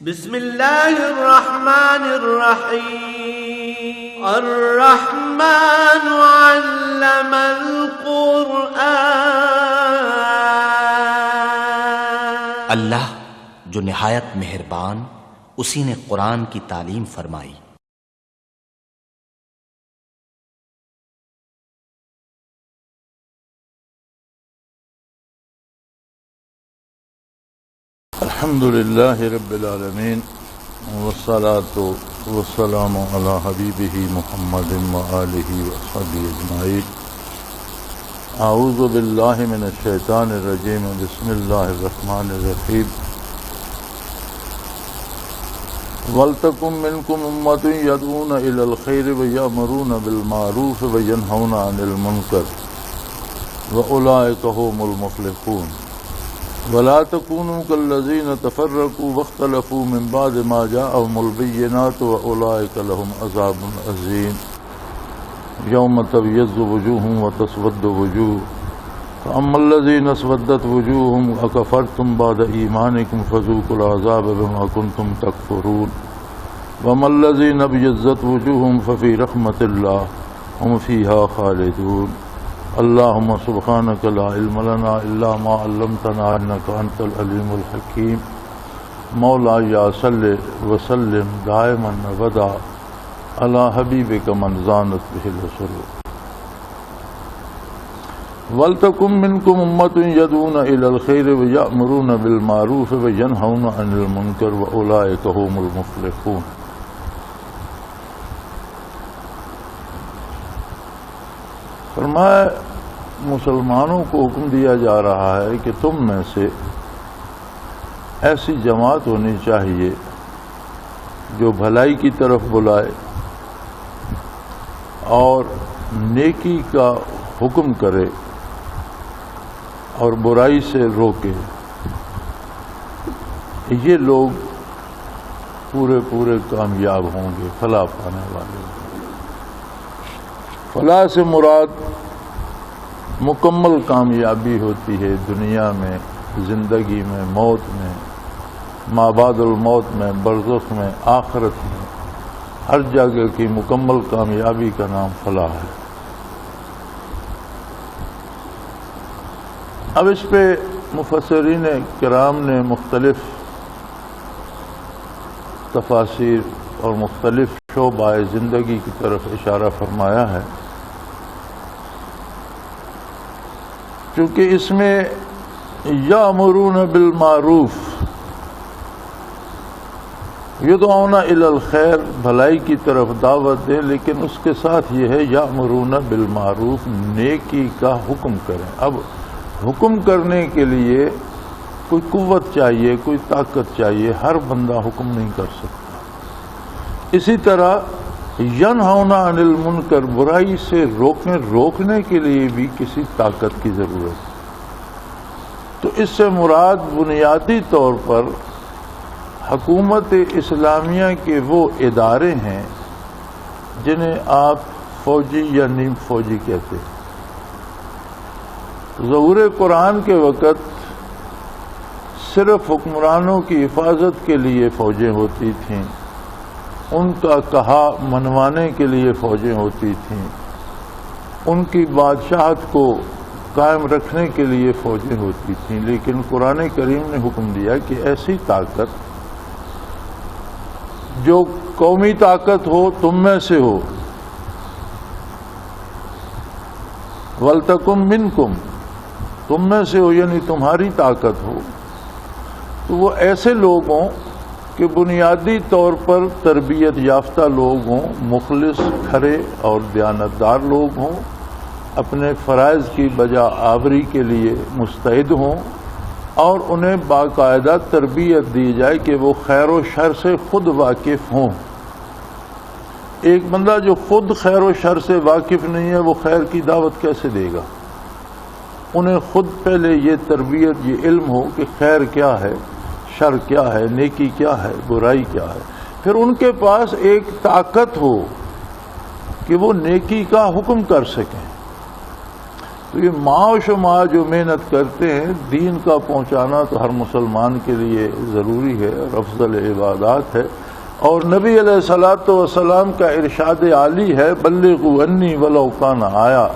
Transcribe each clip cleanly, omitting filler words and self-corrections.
بسم اللہ الرحمن الرحیم الرحمن علم القرآن اللہ جو نہایت مہربان اسی نے قرآن کی تعلیم فرمائی۔ الحمد للہ رب العالمین والصلاة والسلام علی حبیبہ محمد وآلہ وصحبہ اجمعین۔ اعوذ باللہ من الشیطان الرجیم، بسم اللہ الرحمن الرحیم۔ وَلْتَكُن مِّنكُمْ أُمَّةٌ يَدْعُونَ إِلَى الْخَيْرِ وَيَأْمُرُونَ بِالْمَعْرُوفِ وَيَنْهَوْنَ عَنِ الْمُنكَرِ وَأُولَٰئِكَ هُمُ الْمُفْلِحُونَ۔ وَلَا تَكُونُوا كَالَّذِينَ تَفَرَّقُوا وَاخْتَلَفُوا مِن بَعْدِ مَا جَاءَهُمُ الْبَيِّنَاتُ وَأُولَٰئِكَ لَهُمْ عَذَابٌ عَظِيمٌ۔ يَوْمَ تَبْيَضُّ وُجُوهٌ وَتَسْوَدُّ وُجُوهٌ فَأَمَّا الَّذِينَ اسْوَدَّتْ وُجُوهُهُمْ أَكَفَرْتُمْ بَعْدَ إِيمَانِكُمْ فَذُوقُوا الْعَذَابَ بِمَا كُنتُمْ تَكْفُرُونَ۔ وَأَمَّا الَّذِينَ ابْيَضَّتْ وُجُوهُهُمْ فَفِي رَحْمَةِ اللَّهِ هُمْ فِيهَا خَالِدُونَ۔ اللهم سبحانك لا علم لنا إلا ما علمتنا إنك أنت العليم الحكيم۔ مولاي صل وسلم دائما أبدا على حبيبك من زانت به السرور۔ وَلْتَكُن مِّنكُمْ أُمَّةٌ يَدْعُونَ إِلَى الْخَيْرِ وَيَأْمُرُونَ بِالْمَعْرُوفِ وَيَنْهَوْنَ عَنِ الْمُنكَرِ وَأُولَٰئِكَ هُمُ الْمُفْلِحُونَ۔ فرمایا مسلمانوں کو حکم دیا جا رہا ہے کہ تم میں سے ایسی جماعت ہونی چاہیے جو بھلائی کی طرف بلائے اور نیکی کا حکم کرے اور برائی سے روکے۔ یہ لوگ پورے کامیاب ہوں گے، فلاح پانے والے ہوں گے۔ فلاح سے مراد مکمل کامیابی ہوتی ہے، دنیا میں، زندگی میں، موت میں، ما بعد الموت میں، برزخ میں، آخرت میں، ہر جگہ کی مکمل کامیابی کا نام فلاح ہے۔ اب اس پہ مفسرین کرام نے مختلف تفاسیر اور مختلف شعبۂ زندگی کی طرف اشارہ فرمایا ہے، چونکہ اس میں یامرون بالمعروف، یدعون الی الخیر، بھلائی کی طرف دعوت دیں، لیکن اس کے ساتھ یہ ہے یامرون بالمعروف، نیکی کا حکم کریں۔ اب حکم کرنے کے لیے کوئی قوت چاہیے، کوئی طاقت چاہیے، ہر بندہ حکم نہیں کر سکتا۔ اسی طرح ینہون عن المنکر، برائی سے روکنے کے لیے بھی کسی طاقت کی ضرورت ہے۔ تو اس سے مراد بنیادی طور پر حکومت اسلامیہ کے وہ ادارے ہیں جنہیں آپ فوجی یا نیم فوجی کہتے ہیں۔ ظہور قرآن کے وقت صرف حکمرانوں کی حفاظت کے لیے فوجیں ہوتی تھیں، ان کا کہا منوانے کے لیے فوجیں ہوتی تھیں، ان کی بادشاہت کو قائم رکھنے کے لیے فوجیں ہوتی تھیں، لیکن قرآن کریم نے حکم دیا کہ ایسی طاقت جو قومی طاقت ہو، تم میں سے ہو، وَلْتَكُن مِّنكُمْ، تم میں سے ہو یعنی تمہاری طاقت ہو، تو وہ ایسے لوگ ہوں کہ بنیادی طور پر تربیت یافتہ لوگ ہوں، مخلص، کھرے اور دیانتدار لوگ ہوں، اپنے فرائض کی بجا آوری کے لیے مستعد ہوں، اور انہیں باقاعدہ تربیت دی جائے کہ وہ خیر و شر سے خود واقف ہوں۔ ایک بندہ جو خود خیر و شر سے واقف نہیں ہے، وہ خیر کی دعوت کیسے دے گا؟ انہیں خود پہلے یہ تربیت، یہ علم ہو کہ خیر کیا ہے، شر کیا ہے، نیکی کیا ہے، برائی کیا ہے، پھر ان کے پاس ایک طاقت ہو کہ وہ نیکی کا حکم کر سکیں۔ تو یہ ماں و شماع جو محنت کرتے ہیں، دین کا پہنچانا تو ہر مسلمان کے لیے ضروری ہے اور افضل عبادات ہے، اور نبی علیہ الصلوۃ والسلام کا ارشاد عالی ہے بلغوا انی ولو کان آیا،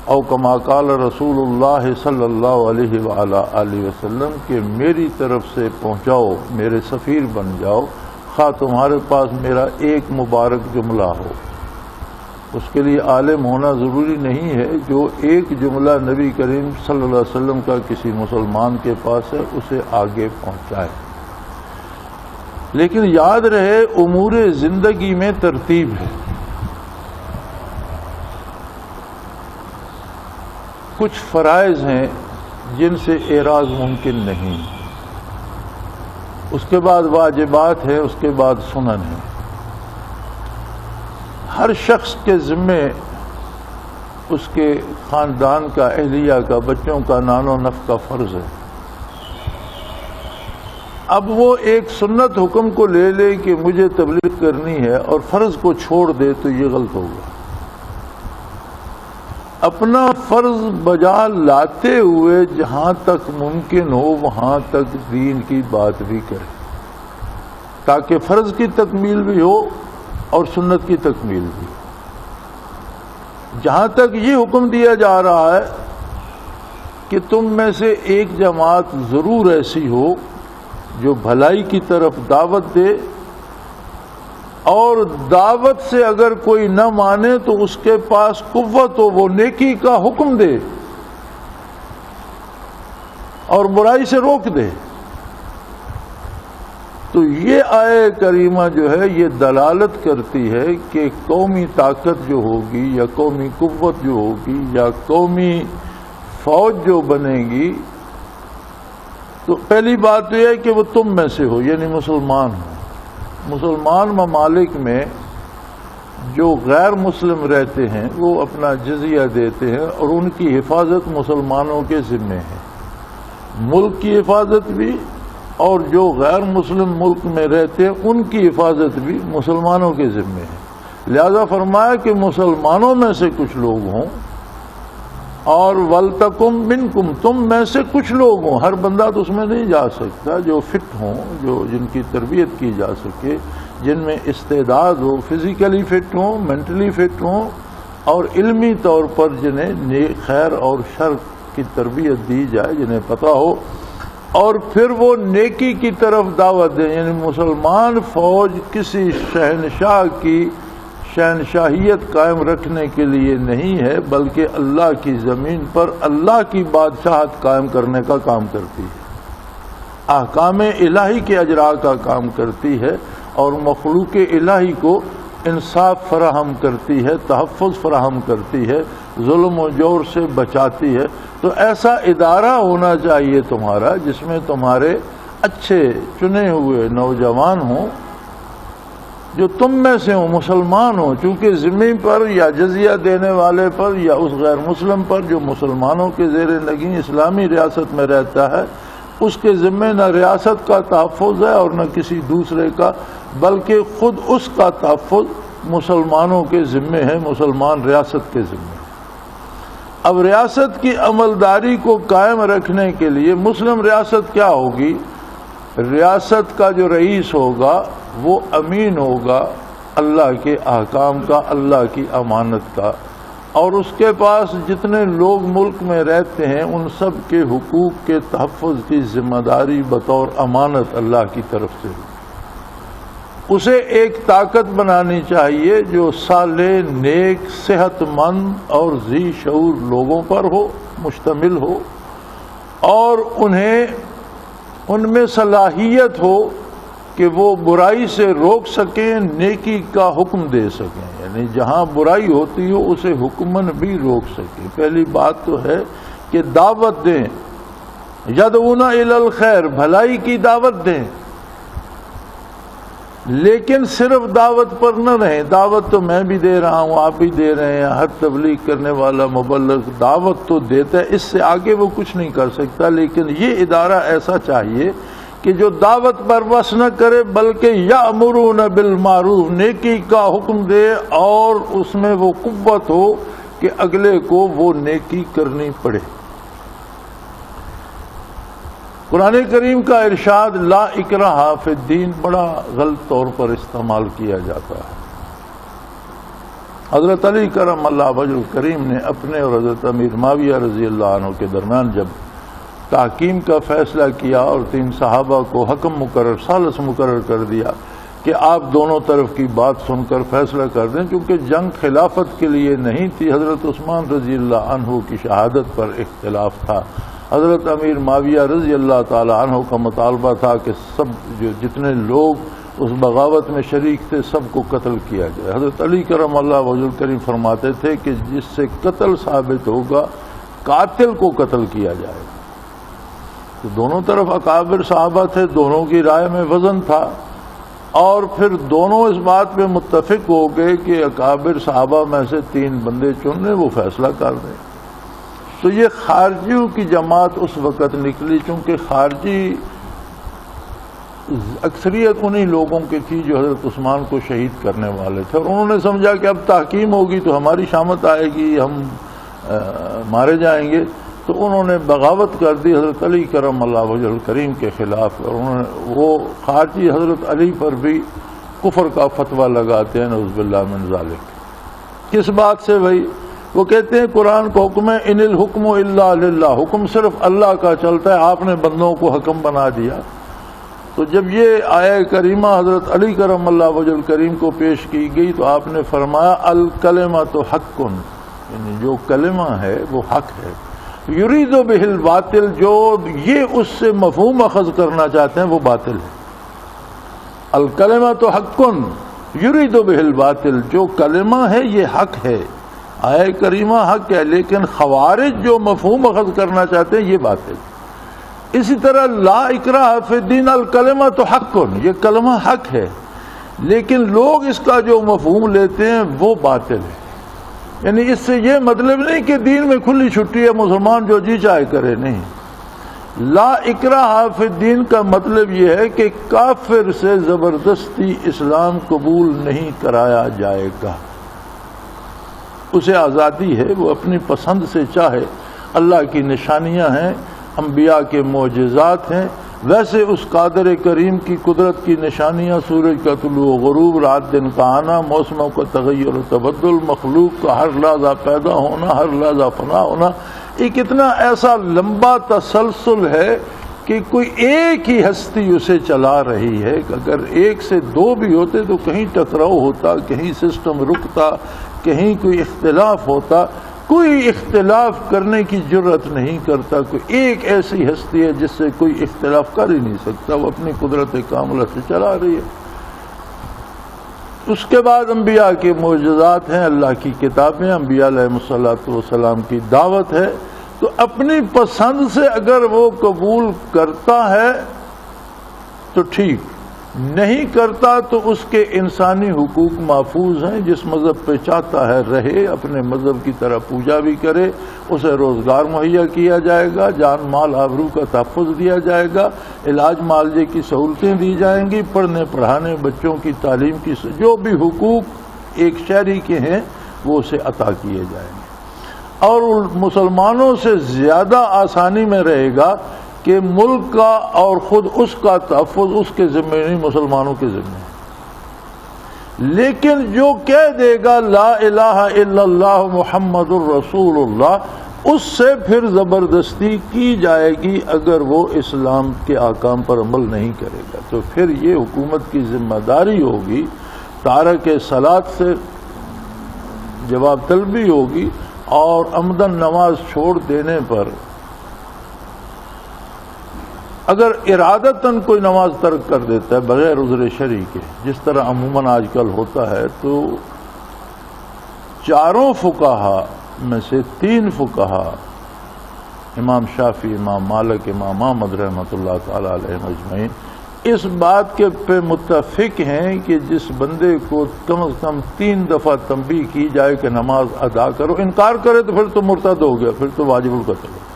او کما قال رسول اللہ صلی اللہ علیہ وآلہ آلہ وسلم کہ میری طرف سے پہنچاؤ، میرے سفیر بن جاؤ، خواہ تمہارے پاس میرا ایک مبارک جملہ ہو۔ اس کے لیے عالم ہونا ضروری نہیں ہے، جو ایک جملہ نبی کریم صلی اللہ علیہ وسلم کا کسی مسلمان کے پاس ہے اسے آگے پہنچائے۔ لیکن یاد رہے امور زندگی میں ترتیب ہے، کچھ فرائض ہیں جن سے اعراض ممکن نہیں، اس کے بعد واجبات ہیں، اس کے بعد سنن ہیں۔ ہر شخص کے ذمے اس کے خاندان کا، اہلیہ کا، بچوں کا نان و نفع کا فرض ہے۔ اب وہ ایک سنت حکم کو لے لے کہ مجھے تبلیغ کرنی ہے اور فرض کو چھوڑ دے تو یہ غلط ہوگا۔ اپنا فرض بجا لاتے ہوئے جہاں تک ممکن ہو وہاں تک دین کی بات بھی کرے، تاکہ فرض کی تکمیل بھی ہو اور سنت کی تکمیل بھی۔ جہاں تک یہ حکم دیا جا رہا ہے کہ تم میں سے ایک جماعت ضرور ایسی ہو جو بھلائی کی طرف دعوت دے، اور دعوت سے اگر کوئی نہ مانے تو اس کے پاس قوت ہو وہ نیکی کا حکم دے اور برائی سے روک دے، تو یہ آیہ کریمہ جو ہے یہ دلالت کرتی ہے کہ قومی طاقت جو ہوگی یا قومی قوت جو ہوگی یا قومی فوج جو بنے گی، تو پہلی بات تو یہ ہے کہ وہ تم میں سے ہو، یعنی مسلمان ہو۔ مسلمان ممالک میں جو غیر مسلم رہتے ہیں وہ اپنا جزیہ دیتے ہیں اور ان کی حفاظت مسلمانوں کے ذمے ہے، ملک کی حفاظت بھی، اور جو غیر مسلم ملک میں رہتے ہیں ان کی حفاظت بھی مسلمانوں کے ذمے ہے۔ لہذا فرمایا کہ مسلمانوں میں سے کچھ لوگ ہوں، اور وَلْتَكُمْ مِنْكُمْ، تم میں سے کچھ لوگ ہوں۔ ہر بندہ تو اس میں نہیں جا سکتا، جو فٹ ہوں، جو جن کی تربیت کی جا سکے، جن میں استعداد ہو، فزیکلی فٹ ہوں، مینٹلی فٹ ہوں، اور علمی طور پر جنہیں خیر اور شر کی تربیت دی جائے، جنہیں پتہ ہو، اور پھر وہ نیکی کی طرف دعوت دیں۔ یعنی مسلمان فوج کسی شہنشاہ کی شہنشاہیت قائم رکھنے کے لیے نہیں ہے، بلکہ اللہ کی زمین پر اللہ کی بادشاہت قائم کرنے کا کام کرتی ہے، احکام الہی کے اجراء کا کام کرتی ہے، اور مخلوق الہی کو انصاف فراہم کرتی ہے، تحفظ فراہم کرتی ہے، ظلم و جور سے بچاتی ہے۔ تو ایسا ادارہ ہونا چاہیے تمہارا جس میں تمہارے اچھے چنے ہوئے نوجوان ہوں، جو تم میں سے ہوں، مسلمان ہوں، چونکہ ذمہ پر یا جزیہ دینے والے پر یا اس غیر مسلم پر جو مسلمانوں کے زیر نگین اسلامی ریاست میں رہتا ہے، اس کے ذمہ نہ ریاست کا تحفظ ہے اور نہ کسی دوسرے کا، بلکہ خود اس کا تحفظ مسلمانوں کے ذمہ ہے، مسلمان ریاست کے ذمہ ہے۔ اب ریاست کی عملداری کو قائم رکھنے کے لیے مسلم ریاست کیا ہوگی؟ ریاست کا جو رئیس ہوگا وہ امین ہوگا اللہ کے احکام کا، اللہ کی امانت کا، اور اس کے پاس جتنے لوگ ملک میں رہتے ہیں ان سب کے حقوق کے تحفظ کی ذمہ داری بطور امانت اللہ کی طرف سے ہوگی۔ اسے ایک طاقت بنانی چاہیے جو صالح، نیک، صحت مند اور ذی شعور لوگوں پر ہو، مشتمل ہو، اور انہیں ان میں صلاحیت ہو کہ وہ برائی سے روک سکیں، نیکی کا حکم دے سکیں، یعنی جہاں برائی ہوتی ہو اسے حکمن بھی روک سکیں۔ پہلی بات تو ہے کہ دعوت دیں، یدعون الی الخیر، بھلائی کی دعوت دیں، لیکن صرف دعوت پر نہ رہیں۔ دعوت تو میں بھی دے رہا ہوں، آپ بھی دے رہے ہیں، ہر تبلیغ کرنے والا مبلغ دعوت تو دیتا ہے، اس سے آگے وہ کچھ نہیں کر سکتا، لیکن یہ ادارہ ایسا چاہیے کہ جو دعوت پر بس نہ کرے بلکہ یأمرون بالمعروف، نیکی کا حکم دے، اور اس میں وہ قوت ہو کہ اگلے کو وہ نیکی کرنی پڑے۔ قرآن کریم کا ارشاد لا اکراہ فی الدین بڑا غلط طور پر استعمال کیا جاتا ہے۔ حضرت علی کرم اللہ وجہ الکریم نے اپنے اور حضرت امیر معاویہ رضی اللہ عنہ کے درمیان جب تحکیم کا فیصلہ کیا اور 3 صحابہ کو حکم مقرر ثالث مقرر کر دیا کہ آپ دونوں طرف کی بات سن کر فیصلہ کر دیں، چونکہ جنگ خلافت کے لیے نہیں تھی، حضرت عثمان رضی اللہ عنہ کی شہادت پر اختلاف تھا، حضرت امیر معاویہ رضی اللہ تعالی عنہ کا مطالبہ تھا کہ جتنے لوگ اس بغاوت میں شریک تھے سب کو قتل کیا جائے۔ حضرت علی کرم اللہ وجہ الکریم فرماتے تھے کہ جس سے قتل ثابت ہوگا قاتل کو قتل کیا جائے۔ تو دونوں طرف اکابر صحابہ تھے، دونوں کی رائے میں وزن تھا، اور پھر دونوں اس بات پہ متفق ہو گئے کہ اکابر صحابہ میں سے 3 بندے چن لیں، وہ فیصلہ کر دیں۔ تو یہ خارجیوں کی جماعت اس وقت نکلی، چونکہ خارجی اکثریت انہی لوگوں کی تھی جو حضرت عثمان کو شہید کرنے والے تھے، اور انہوں نے سمجھا کہ اب تحکیم ہوگی تو ہماری شامت آئے گی، ہم مارے جائیں گے، تو انہوں نے بغاوت کر دی حضرت علی کرم اللہ وجہ الکریم کے خلاف، اور انہوں نے وہ خارجی حضرت علی پر بھی کفر کا فتویٰ لگاتے ہیں نعوذ باللہ من ذالک۔ کس بات سے بھائی؟ وہ کہتے ہیں قرآن کو حکم ہے ان الحکم الا للہ، حکم صرف اللہ کا چلتا ہے، آپ نے بندوں کو حکم بنا دیا۔ تو جب یہ آیہ کریمہ حضرت علی کرم اللہ وجہ الکریم کو پیش کی گئی تو آپ نے فرمایا الکلمۃ حق، یعنی جو کلمہ ہے وہ حق ہے، یرید بہ الباطل، جو یہ اس سے مفہوم اخذ کرنا چاہتے ہیں وہ باطل ہے۔ الکلمۃ حق یرید بہ الباطل، جو کلمہ ہے یہ حق ہے، آیہ کریمہ حق ہے، لیکن خوارج جو مفہوم اخذ کرنا چاہتے ہیں یہ باطل۔ اسی طرح لا اکراہ فی الدین الکلمۃ حق، یہ کلمہ حق ہے لیکن لوگ اس کا جو مفہوم لیتے ہیں وہ باطل ہے۔ یعنی اس سے یہ مطلب نہیں کہ دین میں کھلی چھٹی ہے، مسلمان جو جی چاہے کرے، نہیں۔ لا اکراہ فی الدین کا مطلب یہ ہے کہ کافر سے زبردستی اسلام قبول نہیں کرایا جائے گا، اسے آزادی ہے، وہ اپنی پسند سے چاہے۔ اللہ کی نشانیاں ہیں، انبیاء کے معجزات ہیں، ویسے اس قادر کریم کی قدرت کی نشانیاں سورج کا طلوع و غروب، رات دن کا آنا، موسموں کا تغیر و تبدل، مخلوق کا ہر لحظہ پیدا ہونا، ہر لحظہ فنا ہونا، ایک اتنا ایسا لمبا تسلسل ہے کہ کوئی ایک ہی ہستی اسے چلا رہی ہے، اگر ایک سے 2 بھی ہوتے تو کہیں ٹکراؤ ہوتا، کہیں سسٹم رکتا، کہیں کوئی اختلاف ہوتا۔ کوئی اختلاف کرنے کی جرت نہیں کرتا، کوئی ایک ایسی ہستی ہے جس سے کوئی اختلاف کر ہی نہیں سکتا، وہ اپنی قدرت کاملہ سے چلا رہی ہے۔ اس کے بعد انبیاء کے معجزات ہیں، اللہ کی کتابیں، انبیاء علیہ السلام کی دعوت ہے، تو اپنی پسند سے اگر وہ قبول کرتا ہے تو ٹھیک، نہیں کرتا تو اس کے انسانی حقوق محفوظ ہیں، جس مذہب پہ چاہتا ہے رہے، اپنے مذہب کی طرح پوجا بھی کرے، اسے روزگار مہیا کیا جائے گا، جان مال آبرو کا تحفظ دیا جائے گا، علاج معالجے کی سہولتیں دی جائیں گی، پڑھنے پڑھانے بچوں کی تعلیم کی جو بھی حقوق ایک شہری کے ہیں وہ اسے عطا کیے جائیں گے، اور مسلمانوں سے زیادہ آسانی میں رہے گا کہ ملک کا اور خود اس کا تحفظ اس کے ذمہ نہیں، مسلمانوں کے ذمہ ہے۔ لیکن جو کہہ دے گا لا الہ الا اللہ محمد الرسول اللہ، اس سے پھر زبردستی کی جائے گی اگر وہ اسلام کے احکام پر عمل نہیں کرے گا، تو پھر یہ حکومت کی ذمہ داری ہوگی، تارک صلاۃ سے جواب طلبی ہوگی، اور عمدن نماز چھوڑ دینے پر اگر ارادتاً کوئی نماز ترک کر دیتا ہے بغیر عذر شرعی کے، جس طرح عموماً آج کل ہوتا ہے، تو 4 فقہا میں سے 3 فقہا امام شافعی، امام مالک، امام احمد رحمۃ اللہ تعالی علیہ مجمعین اس بات کے پہ متفق ہیں کہ جس بندے کو کم از کم 3 دفعہ تنبیہ کی جائے کہ نماز ادا کرو، انکار کرے تو پھر تو مرتد ہو گیا، پھر تو واجب القتل ہے۔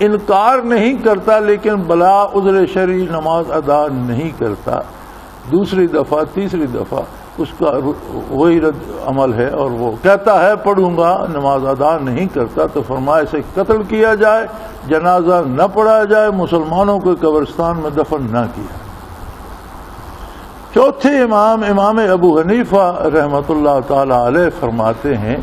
انکار نہیں کرتا لیکن بلا عذر شرعی نماز ادا نہیں کرتا، دوسری دفعہ تیسری دفعہ اس کا وہی رد عمل ہے، اور وہ کہتا ہے پڑھوں گا، نماز ادا نہیں کرتا، تو فرمایا اسے قتل کیا جائے، جنازہ نہ پڑھا جائے، مسلمانوں کے قبرستان میں دفن نہ کیا۔ چوتھے امام ابو حنیفہ رحمۃ اللہ تعالی علیہ فرماتے ہیں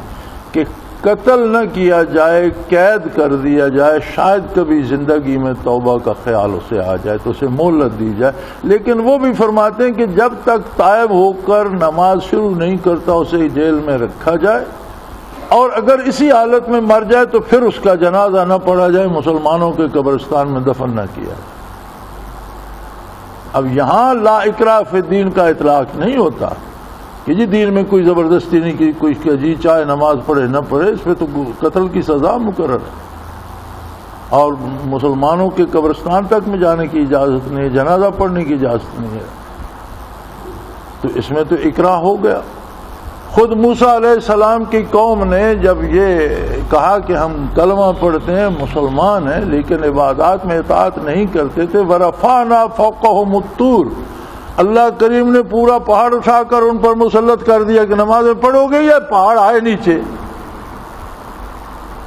کہ قتل نہ کیا جائے، قید کر دیا جائے، شاید کبھی زندگی میں توبہ کا خیال اسے آ جائے تو اسے مہلت دی جائے، لیکن وہ بھی فرماتے ہیں کہ جب تک تائب ہو کر نماز شروع نہیں کرتا اسے جیل میں رکھا جائے، اور اگر اسی حالت میں مر جائے تو پھر اس کا جنازہ نہ پڑھا جائے، مسلمانوں کے قبرستان میں دفن نہ کیا جائے۔ اب یہاں لا اکراہ فی الدین کا اطلاق نہیں ہوتا کہ جی دین میں کوئی زبردستی نہیں کی، کوئی کہ جی چاہے نماز پڑھے نہ پڑھے، اس پہ تو قتل کی سزا مقرر ہے، اور مسلمانوں کے قبرستان تک میں جانے کی اجازت نہیں ہے، جنازہ پڑھنے کی اجازت نہیں ہے، تو اس میں تو اکراہ ہو گیا۔ خود موسیٰ علیہ السلام کی قوم نے جب یہ کہا کہ ہم کلمہ پڑھتے ہیں، مسلمان ہیں، لیکن عبادات میں اطاعت نہیں کرتے تھے، وَرَفَعْنَا فَوْقَهُمُ الطُّورَ، اللہ کریم نے پورا پہاڑ اٹھا کر ان پر مسلط کر دیا کہ نمازیں پڑھو گے یا پہاڑ آئے نیچے،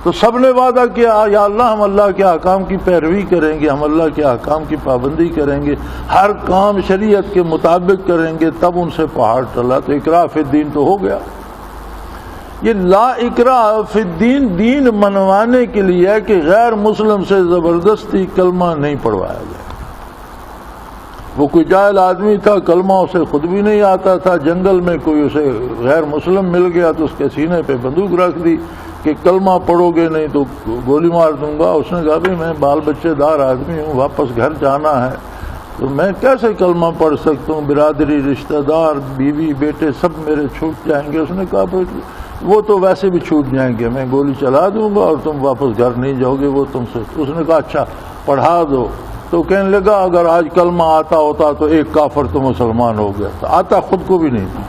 تو سب نے وعدہ کیا یا اللہ ہم اللہ کے احکام کی پیروی کریں گے، ہم اللہ کے احکام کی پابندی کریں گے، ہر کام شریعت کے مطابق کریں گے، تب ان سے پہاڑ ٹلا۔ تو اکراہ فی الدین تو ہو گیا۔ یہ لا اکراہ فی الدین دین منوانے کے لیے ہے کہ غیر مسلم سے زبردستی کلمہ نہیں پڑھوایا جائے۔ وہ کوئی جاہل آدمی تھا، کلمہ اسے خود بھی نہیں آتا تھا، جنگل میں کوئی اسے غیر مسلم مل گیا تو اس کے سینے پہ بندوق رکھ دی کہ کلمہ پڑھو گے نہیں تو گولی مار دوں گا۔ اس نے کہا بھائی میں بال بچے دار آدمی ہوں، واپس گھر جانا ہے، تو میں کیسے کلمہ پڑھ سکتا ہوں، برادری، رشتہ دار، بیوی، بیٹے سب میرے چھوٹ جائیں گے۔ اس نے کہا وہ تو ویسے بھی چھوٹ جائیں گے، میں گولی چلا دوں گا اور تم واپس گھر نہیں جاؤ گے، وہ تم سے۔ اس نے کہا اچھا پڑھا دو۔ تو کہنے لگا اگر آج کلمہ آتا ہوتا تو ایک کافر تو مسلمان ہو گیا تھا، آتا خود کو بھی نہیں تھا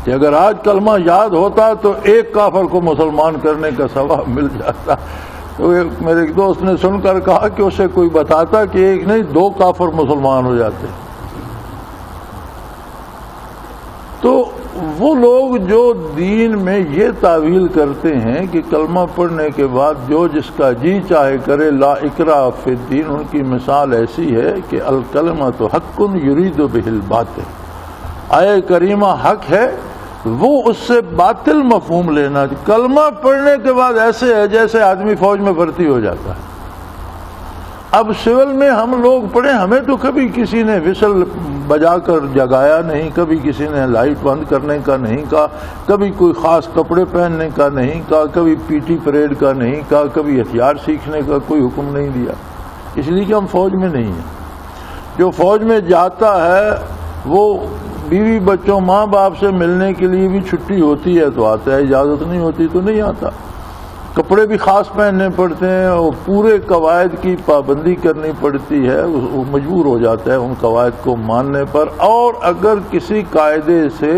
کہ اگر آج کلمہ یاد ہوتا تو ایک کافر کو مسلمان کرنے کا ثواب مل جاتا۔ تو میرے ایک دوست نے سن کر کہا کہ اسے کوئی بتاتا کہ ایک نہیں 2 کافر مسلمان ہو جاتے۔ تو وہ لوگ جو دین میں یہ تعویل کرتے ہیں کہ کلمہ پڑھنے کے بعد جو جس کا جی چاہے کرے، لا اکراہ فی الدین، ان کی مثال ایسی ہے کہ الکلمۃ حق یرید بہ الباطل، آیہ کریمہ حق ہے، وہ اس سے باطل مفہوم لینا۔ کلمہ پڑھنے کے بعد ایسے ہے جیسے آدمی فوج میں بھرتی ہو جاتا ہے۔ اب سول میں ہم لوگ پڑھے، ہمیں تو کبھی کسی نے وسل بجا کر جگایا نہیں، کبھی کسی نے لائٹ بند کرنے کا نہیں کہا، کبھی کوئی خاص کپڑے پہننے کا نہیں کہا، کبھی پی ٹی پریڈ کا نہیں کہا، کبھی ہتھیار سیکھنے کا کوئی حکم نہیں دیا، اس لیے کہ ہم فوج میں نہیں ہیں۔ جو فوج میں جاتا ہے وہ بیوی بچوں ماں باپ سے ملنے کے لیے بھی چھٹی ہوتی ہے تو آتا ہے، اجازت نہیں ہوتی تو نہیں آتا۔ کپڑے بھی خاص پہننے پڑتے ہیں اور پورے قواعد کی پابندی کرنی پڑتی ہے، وہ مجبور ہو جاتا ہے ان قواعد کو ماننے پر، اور اگر کسی قاعدے سے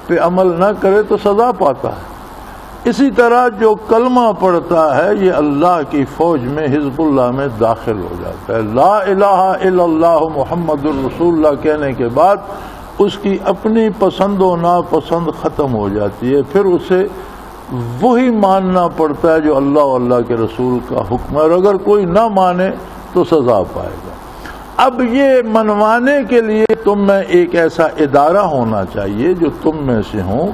پہ عمل نہ کرے تو سزا پاتا ہے۔ اسی طرح جو کلمہ پڑھتا ہے یہ اللہ کی فوج میں حزب اللہ میں داخل ہو جاتا ہے۔ لا الہ الا اللہ محمد الرسول اللہ کہنے کے بعد اس کی اپنی پسند و ناپسند ختم ہو جاتی ہے، پھر اسے وہی ماننا پڑتا ہے جو اللہ و اللہ کے رسول کا حکم ہے، اور اگر کوئی نہ مانے تو سزا پائے گا۔ اب یہ منوانے کے لیے تم میں ایک ایسا ادارہ ہونا چاہیے جو تم میں سے ہوں،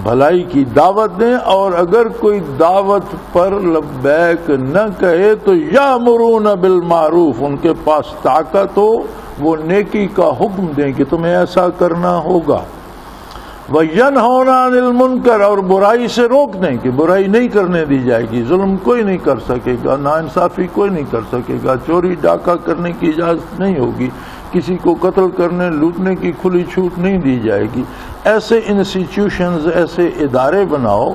بھلائی کی دعوت دیں، اور اگر کوئی دعوت پر لبیک نہ کہے تو یامرون بالمعروف، ان کے پاس طاقت ہو وہ نیکی کا حکم دیں کہ تمہیں ایسا کرنا ہوگا، وَيَنْهَوْنَ عَنِ الْمُنْكَرِ، اور برائی سے روک دیں کہ برائی نہیں کرنے دی جائے گی، ظلم کوئی نہیں کر سکے گا، ناانصافی کوئی نہیں کر سکے گا، چوری ڈاکہ کرنے کی اجازت نہیں ہوگی، کسی کو قتل کرنے لوٹنے کی کھلی چھوٹ نہیں دی جائے گی۔ ایسے انسٹیٹیوشنز، ایسے ادارے بناؤ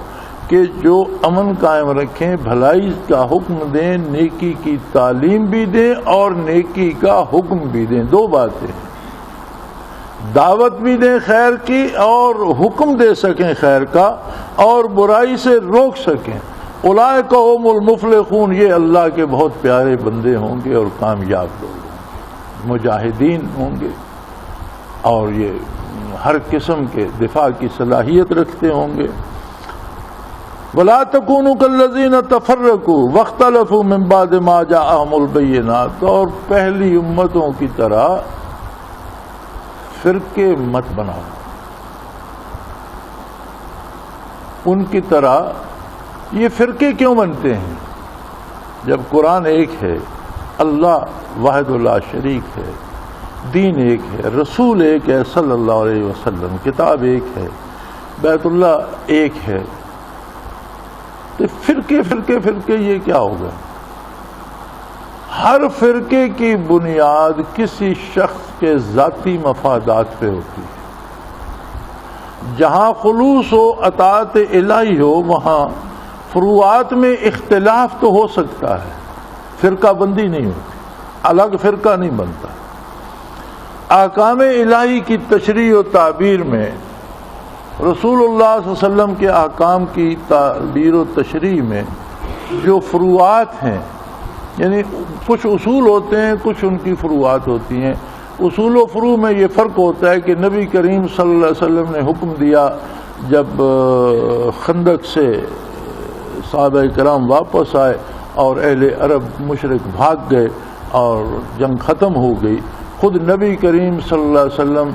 کہ جو امن قائم رکھیں، بھلائی کا حکم دیں، نیکی کی تعلیم بھی دیں اور نیکی کا حکم بھی دیں، 2 باتیں، دعوت بھی دیں خیر کی اور حکم دے سکیں خیر کا اور برائی سے روک سکیں۔ اولئک هم المفلحون، یہ اللہ کے بہت پیارے بندے ہوں گے اور کامیاب لوگ ہوں گے، مجاہدین ہوں گے، اور یہ ہر قسم کے دفاع کی صلاحیت رکھتے ہوں گے۔ وَلَا تَكُونُوا كَالَّذِينَ تَفَرَّقُوا وَاخْتَلَفُوا مِن بَعْدِ مَا جَاءَهُمُ الْبَيِّنَاتُ، اور پہلی امتوں کی طرح فرقے مت بناؤ، ان کی طرح۔ یہ فرقے کیوں بنتے ہیں؟ جب قرآن ایک ہے، اللہ واحد لا شریک ہے، دین ایک ہے، رسول ایک ہے صلی اللہ علیہ وسلم، کتاب ایک ہے، بیت اللہ ایک ہے، تو فرقے فرقے فرقے یہ کیا ہوگا؟ ہر فرقے کی بنیاد کسی شخص کے ذاتی مفادات پہ ہوتی ہے۔ جہاں خلوص و اطاعت الہی ہو وہاں فروعات میں اختلاف تو ہو سکتا ہے، فرقہ بندی نہیں ہوتی، الگ فرقہ نہیں بنتا۔ احکام الہی کی تشریح و تعبیر میں، رسول اللہ صلی اللہ علیہ وسلم کے احکام کی تعبیر و تشریح میں جو فروعات ہیں، یعنی کچھ اصول ہوتے ہیں، کچھ ان کی فروعات ہوتی ہیں۔ اصول و فروع میں یہ فرق ہوتا ہے کہ نبی کریم صلی اللہ علیہ وسلم نے حکم دیا، جب خندق سے صحابہ کرام واپس آئے اور اہل عرب مشرک بھاگ گئے اور جنگ ختم ہو گئی، خود نبی کریم صلی اللہ علیہ وسلم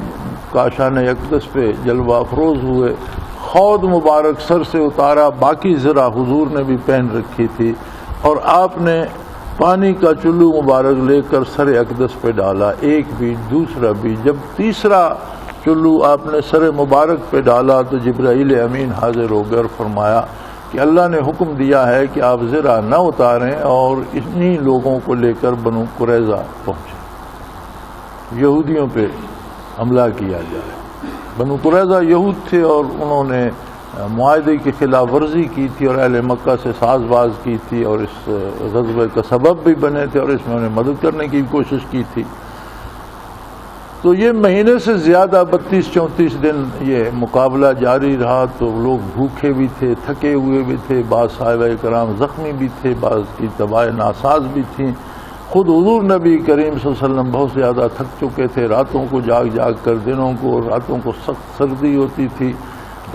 کاشان اقدس پہ جلوہ افروز ہوئے، خود مبارک سر سے اتارا، باقی ذرا حضور نے بھی پہن رکھی تھی، اور آپ نے پانی کا چلو مبارک لے کر سر اقدس پہ ڈالا، ایک بھی دوسرا بھی۔ جب تیسرا چلو آپ نے سر مبارک پہ ڈالا تو جبرائیل امین حاضر ہو کر فرمایا کہ اللہ نے حکم دیا ہے کہ آپ ذرا نہ اتاریں اور انہی لوگوں کو لے کر بنو قریظہ پہنچے، یہودیوں پہ حملہ کیا جائے۔ بنو قریظہ یہود تھے اور انہوں نے معاہدے کی خلاف ورزی کی تھی اور اہل مکہ سے ساز باز کی تھی، اور اس غزوے کا سبب بھی بنے تھے، اور اس میں انہیں مدد کرنے کی کوشش کی تھی۔ تو یہ مہینے سے زیادہ 32-34 دن یہ مقابلہ جاری رہا، تو لوگ بھوکے بھی تھے، تھکے ہوئے بھی تھے، بعض صحابہ کرام زخمی بھی تھے، بعض کی طباع ناساز بھی تھیں۔ خود حضور نبی کریم صلی اللہ علیہ وسلم بہت زیادہ تھک چکے تھے، راتوں کو جاگ جاگ کر، دنوں کو، راتوں کو سخت سردی ہوتی تھی۔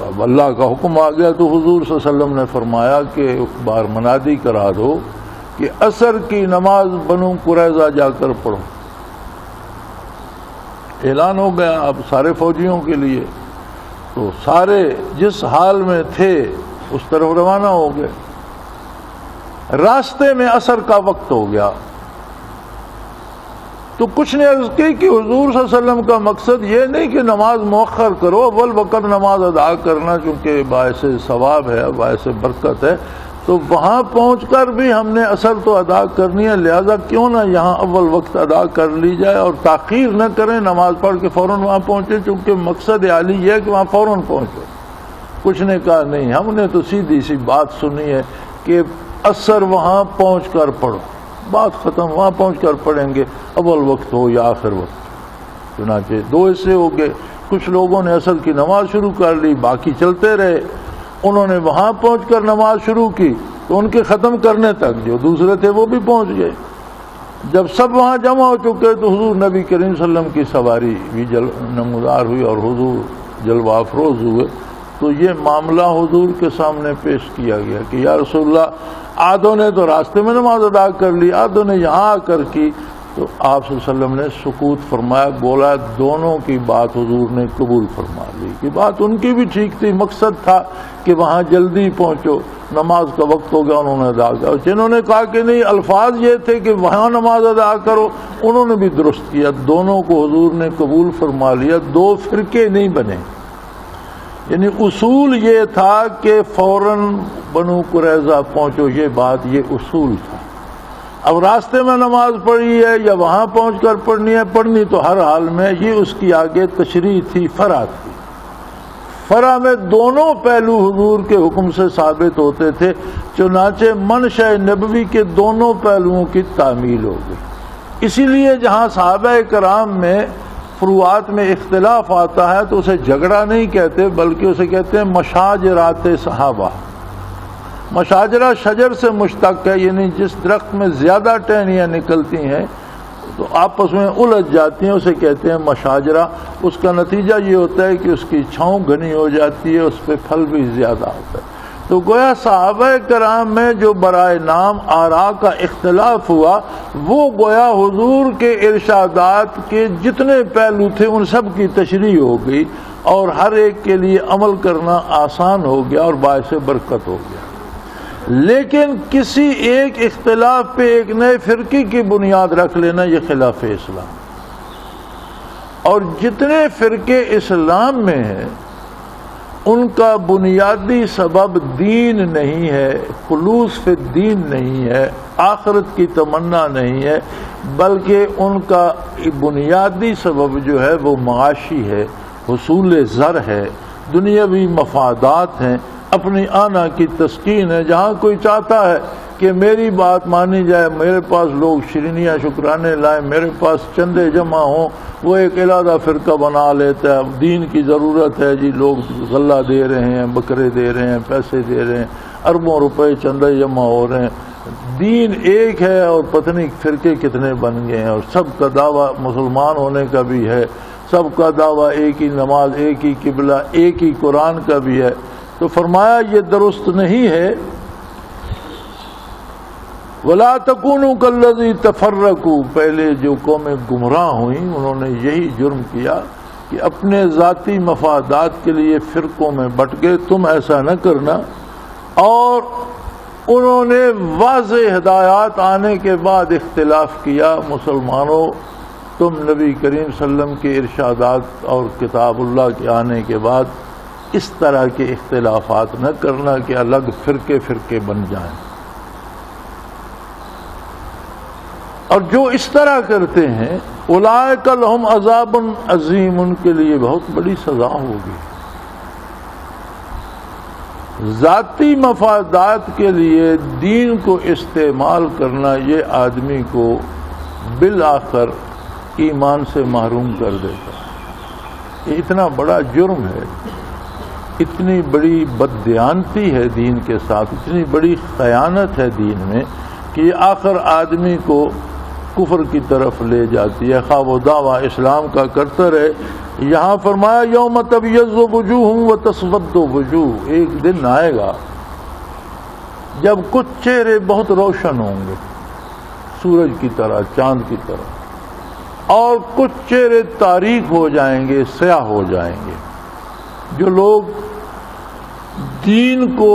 اب اللہ کا حکم آ گیا تو حضور صلی اللہ علیہ وسلم نے فرمایا کہ ایک بار منادی کرا دو کہ عصر کی نماز بنو قریظہ جا کر پڑھو۔ اعلان ہو گیا اب سارے فوجیوں کے لیے، تو سارے جس حال میں تھے اس طرف روانہ ہو گئے۔ راستے میں عصر کا وقت ہو گیا تو کچھ نے عرض کی کہ حضور صلی اللہ علیہ وسلم کا مقصد یہ نہیں کہ نماز مؤخر کرو، اول وقت نماز ادا کرنا چونکہ باعث ثواب ہے، باعث برکت ہے، تو وہاں پہنچ کر بھی ہم نے عصر تو ادا کرنی ہے، لہذا کیوں نہ یہاں اول وقت ادا کر لی جائے اور تاخیر نہ کریں، نماز پڑھ کے فوراً وہاں پہنچے، چونکہ مقصد عالی یہ ہے کہ وہاں فوراً پہنچو۔ کچھ نے کہا نہیں، ہم نے تو سیدھی سی بات سنی ہے کہ عصر وہاں پہنچ کر پڑھو، بات ختم، وہاں پہنچ کر پڑھیں گے، اول وقت ہو یا آخر وقت۔ چنانچہ دو حصے ہو گئے، کچھ لوگوں نے عصر کی نماز شروع کر لی، باقی چلتے رہے۔ انہوں نے وہاں پہنچ کر نماز شروع کی تو ان کے ختم کرنے تک جو دوسرے تھے وہ بھی پہنچ گئے۔ جب سب وہاں جمع ہو چکے تو حضور نبی کریم صلی اللہ علیہ وسلم کی سواری بھی نمودار ہوئی اور حضور جلوہ افروز ہوئے، تو یہ معاملہ حضور کے سامنے پیش کیا گیا کہ یا رسول اللہ، آدھوں نے تو راستے میں نماز ادا کر لی، آدھوں نے یہاں آ کر کی۔ تو آپ صلی اللہ علیہ وسلم نے سکوت فرمایا، بولا دونوں کی بات حضور نے قبول فرما لی کہ بات ان کی بھی ٹھیک تھی، مقصد تھا کہ وہاں جلدی پہنچو، نماز کا وقت ہو گیا، انہوں نے ادا کیا۔ اور جنہوں نے کہا کہ نہیں، الفاظ یہ تھے کہ وہاں نماز ادا کرو، انہوں نے بھی درست کیا، دونوں کو حضور نے قبول فرما لیا، دو فرقے نہیں بنے۔ یعنی اصول یہ تھا کہ فوراً بنو قریظہ پہنچو، یہ بات، یہ اصول تھا۔ اب راستے میں نماز پڑھی ہے یا وہاں پہنچ کر پڑھنی ہے، پڑھنی تو ہر حال میں، یہ اس کی آگے تشریح تھی، فرع تھی۔ فرع میں دونوں پہلو حضور کے حکم سے ثابت ہوتے تھے، چنانچہ منشأ نبوی کے دونوں پہلوؤں کی تعمیل ہو گئی۔ اسی لیے جہاں صحابہ کرام میں فروعات میں اختلاف آتا ہے تو اسے جھگڑا نہیں کہتے، بلکہ اسے کہتے ہیں مشاجرات صحابہ۔ مشاجرہ شجر سے مشتق ہے، یعنی جس درخت میں زیادہ ٹہنیاں نکلتی ہیں تو آپس میں الجھ جاتی ہیں، اسے کہتے ہیں مشاجرہ۔ اس کا نتیجہ یہ ہوتا ہے کہ اس کی چھاؤں گھنی ہو جاتی ہے، اس پہ پھل بھی زیادہ ہوتا ہے۔ تو گویا صحابہ کرام میں جو برائے نام آراء کا اختلاف ہوا، وہ گویا حضور کے ارشادات کے جتنے پہلو تھے ان سب کی تشریح ہو گئی، اور ہر ایک کے لیے عمل کرنا آسان ہو گیا اور باعث برکت ہو گیا۔ لیکن کسی ایک اختلاف پہ ایک نئے فرقے کی بنیاد رکھ لینا، یہ خلاف اسلام۔ اور جتنے فرقے اسلام میں ہیں ان کا بنیادی سبب دین نہیں ہے، خلوص فی الدین نہیں ہے، آخرت کی تمنا نہیں ہے، بلکہ ان کا بنیادی سبب جو ہے وہ معاشی ہے، حصول زر ہے، دنیاوی مفادات ہیں، اپنی آنا کی تسکین ہے۔ جہاں کوئی چاہتا ہے کہ میری بات مانی جائے، میرے پاس لوگ شرینیاں شکرانے لائیں، میرے پاس چندے جمع ہوں، وہ ایک علیحدہ فرقہ بنا لیتا ہے۔ دین کی ضرورت ہے جی، لوگ غلہ دے رہے ہیں، بکرے دے رہے ہیں، پیسے دے رہے ہیں، اربوں روپے چندے جمع ہو رہے ہیں، دین ایک ہے اور پتہ نہیں فرقے کتنے بن گئے ہیں، اور سب کا دعویٰ مسلمان ہونے کا بھی ہے، سب کا دعویٰ ایک ہی نماز، ایک ہی قبلہ، ایک ہی قرآن کا بھی ہے۔ تو فرمایا یہ درست نہیں ہے۔ وَلَا تَكُونُوا كَالَّذِي تَفَرَّقُوا، پہلے جو قومیں گمراہ ہوئیں انہوں نے یہی جرم کیا کہ اپنے ذاتی مفادات کے لیے فرقوں میں بٹ گئے۔ تم ایسا نہ کرنا۔ اور انہوں نے واضح ہدایات آنے کے بعد اختلاف کیا۔ مسلمانوں، تم نبی کریم صلی اللہ علیہ وسلم کے ارشادات اور کتاب اللہ کے آنے کے بعد اس طرح کے اختلافات نہ کرنا کہ الگ فرقے فرقے بن جائیں۔ اور جو اس طرح کرتے ہیں اولئک لہم عذاب عظیم، ان کے لیے بہت بڑی سزا ہوگی۔ ذاتی مفادات کے لیے دین کو استعمال کرنا یہ آدمی کو بالآخر ایمان سے محروم کر دیتا ہے۔ یہ اتنا بڑا جرم ہے، اتنی بڑی بددیانتی ہے دین کے ساتھ، اتنی بڑی خیانت ہے دین میں کہ یہ آخر آدمی کو کفر کی طرف لے جاتی ہے، خواہ وہ دعویٰ اسلام کا کرتا رہے۔ یہاں فرمایا یوم تبیض وجوہ وتسود وجوہ، ایک دن آئے گا جب کچھ چہرے بہت روشن ہوں گے، سورج کی طرح، چاند کی طرح، اور کچھ چہرے تاریک ہو جائیں گے، سیاہ ہو جائیں گے۔ جو لوگ دین کو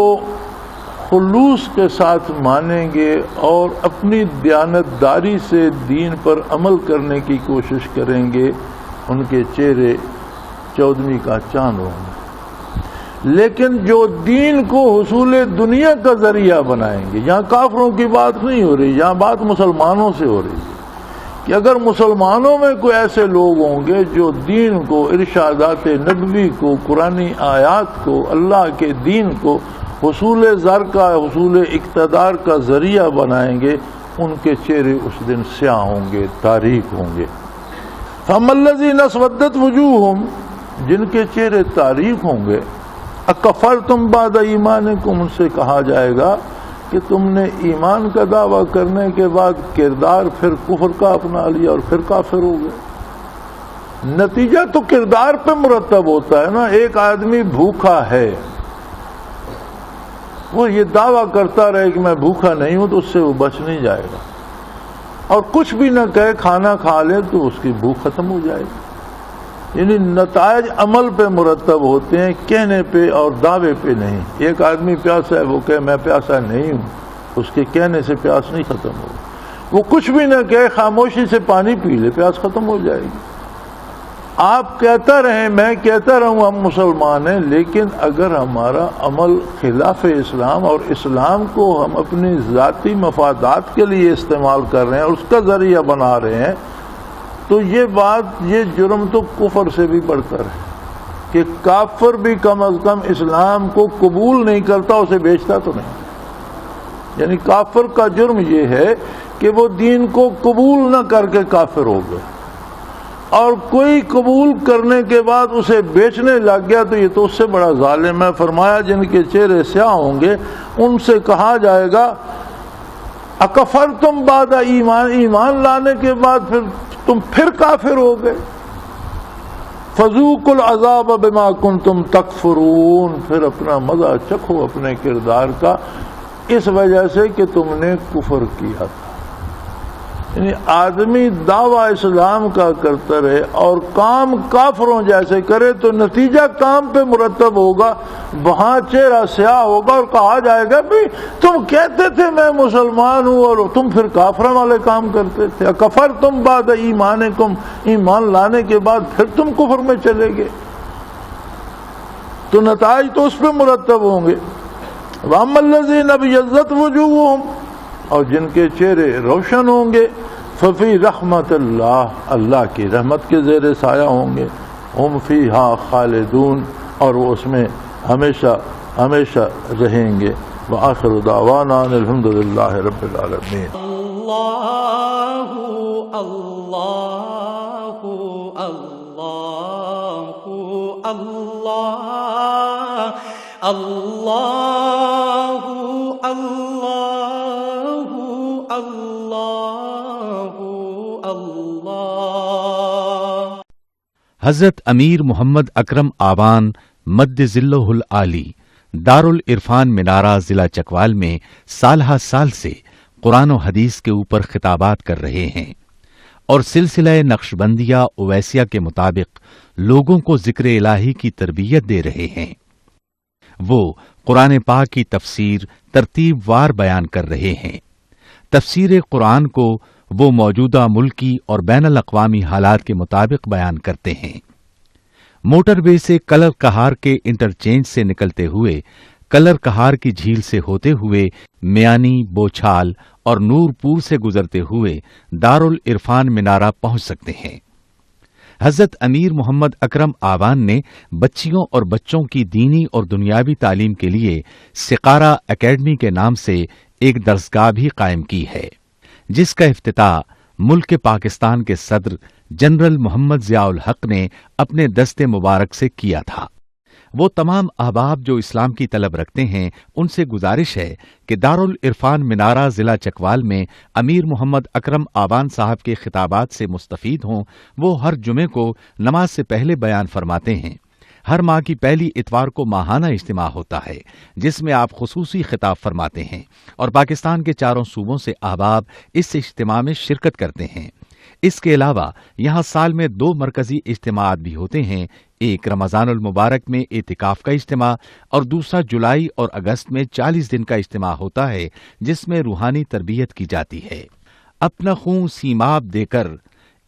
خلوص کے ساتھ مانیں گے اور اپنی دیانتداری سے دین پر عمل کرنے کی کوشش کریں گے، ان کے چہرے چودھویں کا چاند ہوں گے۔ لیکن جو دین کو حصول دنیا کا ذریعہ بنائیں گے، یہاں کافروں کی بات نہیں ہو رہی، یہاں بات مسلمانوں سے ہو رہی ہے کہ اگر مسلمانوں میں کوئی ایسے لوگ ہوں گے جو دین کو، ارشادات نبوی کو، قرآنی آیات کو، اللہ کے دین کو حصول زر کا، حصول اقتدار کا ذریعہ بنائیں گے، ان کے چہرے اس دن سیاہ ہوں گے، تاریک ہوں گے۔ فَأَمَّا الَّذِينَ اسْوَدَّتْ وُجُوهُمْ، جن کے چہرے تاریک ہوں گے، اَكَفَرْتُمْ بَعْدَ ایمانکم، ان سے کہا جائے گا کہ تم نے ایمان کا دعویٰ کرنے کے بعد کردار پھر کفر کا اپنا لیا اور پھر کافر ہو گئے۔ نتیجہ تو کردار پہ مرتب ہوتا ہے نا۔ ایک آدمی بھوکا ہے، وہ یہ دعویٰ کرتا رہے کہ میں بھوکا نہیں ہوں، تو اس سے وہ بچ نہیں جائے گا، اور کچھ بھی نہ کہے، کھانا کھا لے تو اس کی بھوک ختم ہو جائے گی۔ یعنی نتائج عمل پہ مرتب ہوتے ہیں، کہنے پہ اور دعوے پہ نہیں۔ ایک آدمی پیاسا ہے، وہ کہے میں پیاسا نہیں ہوں، اس کے کہنے سے پیاس نہیں ختم ہوگی۔ وہ کچھ بھی نہ کہے، خاموشی سے پانی پی لے، پیاس ختم ہو جائے گی۔ آپ کہتا رہیں، میں کہتا رہوں ہم مسلمان ہیں، لیکن اگر ہمارا عمل خلاف اسلام اور اسلام کو ہم اپنی ذاتی مفادات کے لیے استعمال کر رہے ہیں اور اس کا ذریعہ بنا رہے ہیں، تو یہ بات، یہ جرم تو کفر سے بھی بڑھ کر ہے کہ کافر بھی کم از کم اسلام کو قبول نہیں کرتا، اسے بیچتا تو نہیں۔ یعنی کافر کا جرم یہ ہے کہ وہ دین کو قبول نہ کر کے کافر ہو گئے، اور کوئی قبول کرنے کے بعد اسے بیچنے لگ گیا تو یہ تو اس سے بڑا ظالم ہے۔ فرمایا جن کے چہرے سیاہ ہوں گے ان سے کہا جائے گا اکفر تم بعد ایمان لانے کے بعد تم پھر کافر ہو گئے. فذوقوا العذاب بما کنتم تکفرون، پھر اپنا مزہ چکھو اپنے کردار کا اس وجہ سے کہ تم نے کفر کیا تھا. یعنی آدمی دعویٰ اسلام کا کرتا رہے اور کام کافروں جیسے کرے تو نتیجہ کام پہ مرتب ہوگا، وہاں چہرہ سیاہ ہوگا اور کہا جائے گا بھی تم کہتے تھے میں مسلمان ہوں اور تم پھر کافروں والے کام کرتے تھے. کفر تم بعد ایمانکم، ایمان لانے کے بعد پھر تم کفر میں چلے گئے تو نتائج تو اس پہ مرتب ہوں گے. وَأَمَّا الَّذِينَ ابْيَضَّتْ وُجُوهُهُمْ، اور جن کے چہرے روشن ہوں گے، ففی رحمت اللہ کی رحمت کے زیر سایہ ہوں گے. ہم فیہا خالدون، اور وہ اس میں ہمیشہ ہمیشہ رہیں گے. وآخر دعوانا الحمد للہ رب العالمین. اللہ اللہ اللہ اللہ اللہ اللہ اللہ. حضرت امیر محمد اکرم آوان مد ذلہ العالی دارالعرفان منارہ ضلع چکوال میں سالہ سال سے قرآن و حدیث کے اوپر خطابات کر رہے ہیں اور سلسلہ نقشبندیہ اویسیہ کے مطابق لوگوں کو ذکر الہی کی تربیت دے رہے ہیں. وہ قرآن پاک کی تفسیر ترتیب وار بیان کر رہے ہیں. تفسیر قرآن کو وہ موجودہ ملکی اور بین الاقوامی حالات کے مطابق بیان کرتے ہیں. موٹر وے سے کلر کہار کے انٹرچینج سے نکلتے ہوئے کلر کہار کی جھیل سے ہوتے ہوئے میانی، بوچھال اور نورپور سے گزرتے ہوئے دارالعرفان منارہ پہنچ سکتے ہیں. حضرت امیر محمد اکرم آوان نے بچیوں اور بچوں کی دینی اور دنیاوی تعلیم کے لیے سقارہ اکیڈمی کے نام سے ایک درسگاہ بھی قائم کی ہے، جس کا افتتاح ملک پاکستان کے صدر جنرل محمد ضیاء الحق نے اپنے دست مبارک سے کیا تھا. وہ تمام احباب جو اسلام کی طلب رکھتے ہیں ان سے گزارش ہے کہ دارالعرفان منارہ ضلع چکوال میں امیر محمد اکرم آوان صاحب کے خطابات سے مستفید ہوں. وہ ہر جمعے کو نماز سے پہلے بیان فرماتے ہیں. ہر ماہ کی پہلی اتوار کو ماہانہ اجتماع ہوتا ہے جس میں آپ خصوصی خطاب فرماتے ہیں اور پاکستان کے چاروں صوبوں سے احباب اس اجتماع میں شرکت کرتے ہیں. اس کے علاوہ یہاں سال میں 2 مرکزی اجتماعات بھی ہوتے ہیں، ایک رمضان المبارک میں اعتکاف کا اجتماع اور دوسرا جولائی اور اگست میں 40 دن کا اجتماع ہوتا ہے جس میں روحانی تربیت کی جاتی ہے. اپنا خون سیماب دے کر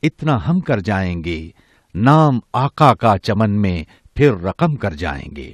اتنا ہم کر جائیں گے، نام آقا کا چمن میں پھر رقم کر جائیں گے.